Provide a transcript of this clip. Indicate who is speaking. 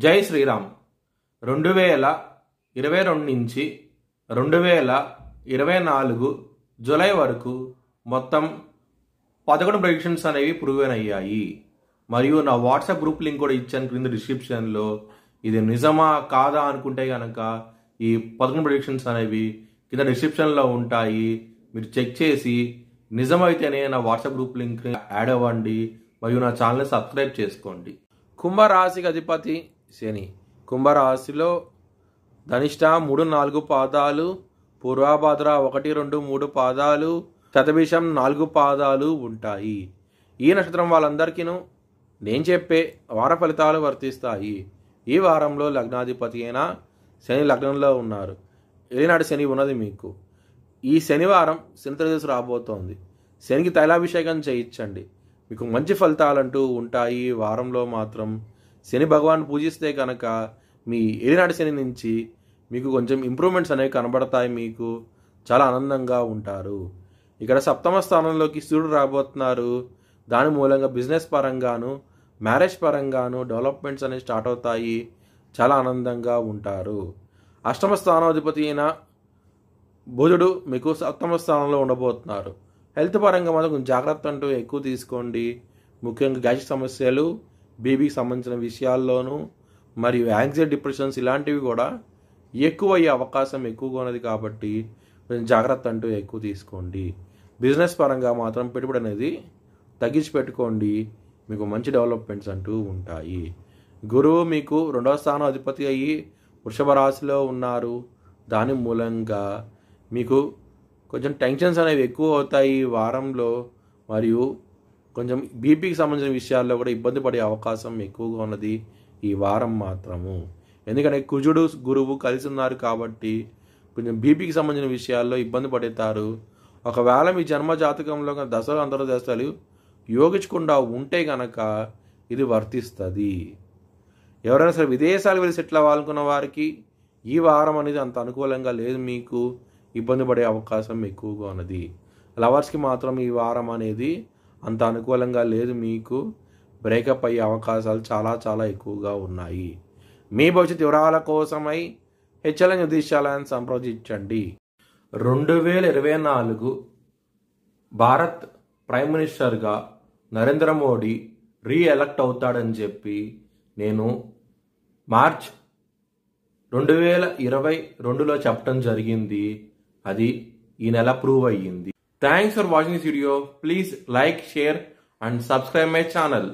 Speaker 1: జై శ్రీరామ్. 2022 నుంచి 2024 జూలై వరకు మొత్తం 11 ప్రెడిక్షన్స్ అనేవి ప్రూవెన్ అయ్యాయి. మరియు నా వాట్సాప్ గ్రూప్ లింక్ కూడా ఇచ్చాను క్రింద డిస్క్రిప్షన్లో. ఇది నిజమా కాదా అనుకుంటే కనుక ఈ 11 ప్రెడిక్షన్స్ అనేవి కింద డిస్క్రిప్షన్లో ఉంటాయి. మీరు చెక్ చేసి నిజమైతేనే నా వాట్సాప్ గ్రూప్ లింక్ యాడ్ అవ్వండి మరియు నా ఛానల్ని సబ్స్క్రైబ్ చేసుకోండి. కుంభరాశికి అధిపతి శని. కుంభరాశిలో ధనిష్ట 3-4 పాదాలు, పూర్వభాద్ర 1-2-3 పాదాలు, శతభిషం 4 పాదాలు ఉంటాయి. ఈ నక్షత్రం వాళ్ళందరికీను నేను చెప్పే వార ఫలితాలు వర్తిస్తాయి. ఈ వారంలో లగ్నాధిపతి అయిన శని లగ్నంలో ఉన్నారు. ఏలినాటి శని ఉన్నది మీకు. ఈ శనివారం శని త్రయోదశి రాబోతోంది. శనికి తైలాభిషేకం చేయించండి, మీకు మంచి ఫలితాలంటూ ఉంటాయి. ఈ వారంలో మాత్రం శని భగవాన్ పూజిస్తే కనుక మీ ఏలినాటి శని నుంచి మీకు కొంచెం ఇంప్రూవ్మెంట్స్ అనేవి కనబడతాయి. మీకు చాలా ఆనందంగా ఉంటారు. ఇక్కడ సప్తమ స్థానంలోకి సూర్యుడు రాబోతున్నారు. దాని మూలంగా బిజినెస్ పరంగాను మ్యారేజ్ పరంగాను డెవలప్మెంట్స్ అనేవి స్టార్ట్ అవుతాయి. చాలా ఆనందంగా ఉంటారు. అష్టమ స్థానాధిపతి అయిన బుధుడు మీకు సప్తమ స్థానంలో ఉండబోతున్నారు. హెల్త్ పరంగా మాత్రం కొంచెం జాగ్రత్త అంటూ ఎక్కువ తీసుకోండి. ముఖ్యంగా గ్యాస్ట్రిక్ సమస్యలు, బీపీకి సంబంధించిన విషయాల్లోనూ మరియు యాంగ్జైటీ, డిప్రెషన్స్ ఇలాంటివి కూడా ఎక్కువ అయ్యే అవకాశం ఎక్కువగా ఉన్నది. కాబట్టి కొంచెం జాగ్రత్త అంటూ ఎక్కువ తీసుకోండి. బిజినెస్ పరంగా మాత్రం పెట్టుబడి అనేది తగ్గించి పెట్టుకోండి. మీకు మంచి డెవలప్మెంట్స్ అంటూ ఉంటాయి. గురువు మీకు 2వ స్థానం అధిపతి అయ్యి వృషభ రాశిలో ఉన్నారు. దాని మూలంగా మీకు కొంచెం టెన్షన్స్ అనేవి ఎక్కువ అవుతాయి ఈ వారంలో. మరియు కొంచెం బీపీకి సంబంధించిన విషయాల్లో కూడా ఇబ్బంది పడే అవకాశం ఎక్కువగా ఉన్నది ఈ వారం మాత్రము. ఎందుకంటే కుజుడు గురువు కలిసి ఉన్నారు కాబట్టి కొంచెం బీపీకి సంబంధించిన విషయాల్లో ఇబ్బంది పడతారు. ఒకవేళ మీ జన్మ జాతకంలో దశలు అంతర్దశలు యోగించకుండా ఉంటే కనుక ఇది వర్తిస్తుంది. ఎవరైనా సరే విదేశాలు వెళ్ళి సెటిల్ అవ్వాలనుకున్న వారికి ఈ వారం అనేది అంత అనుకూలంగా లేదు. మీకు ఇబ్బంది పడే అవకాశం ఎక్కువగా ఉన్నది. లవర్స్కి మాత్రం ఈ వారం అనేది అంత అనుకూలంగా లేదు. మీకు బ్రేకప్ అయ్యే అవకాశాలు చాలా చాలా ఎక్కువగా ఉన్నాయి. మీ భవిష్యత్ వివరాల కోసమై హెచ్ఎల్ఎన్ జ్యోతిష్యాలయాన్ని సంప్రదించండి. 2024 భారత్ ప్రైమ్ మినిస్టర్గా నరేంద్ర మోడీ రీఎలక్ట్ అవుతాడని చెప్పి నేను మార్చ్ 2022లో చెప్పడం జరిగింది. అది ఈ నెల ప్రూవ్ అయ్యింది. Thanks for watching this video. Please like, share and subscribe my channel.